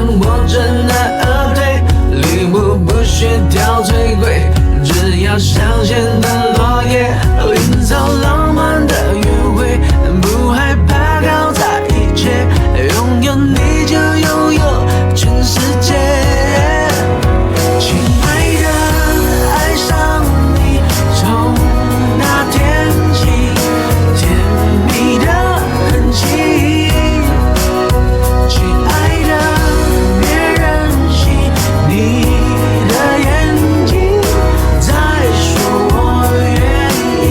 我真的而退，礼物不需挑最贵，只要香榭的落叶，营造浪漫的约会，不害怕搞砸一切，拥有你就拥有全世界。亲爱的，爱上你，从那天起，甜蜜的痕迹。亲爱的，别任性，你的眼睛在说我愿意。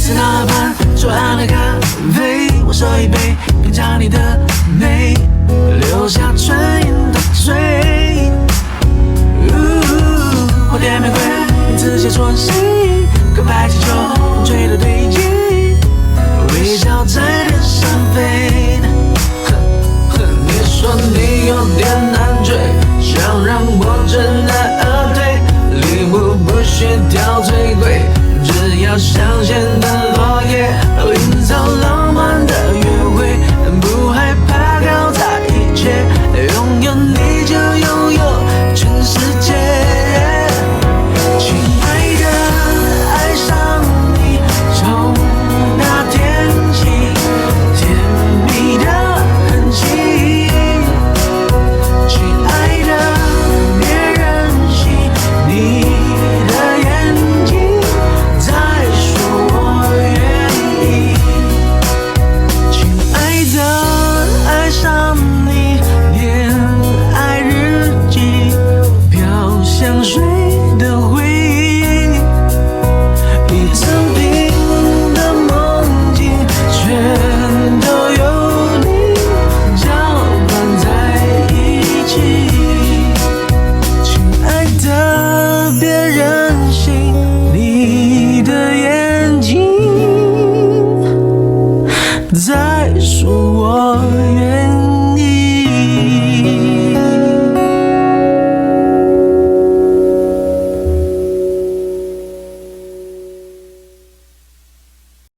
在那盘左岸的咖啡，我手一杯，品尝你的美，留下唇印的嘴。花店玫瑰，名字写错谁？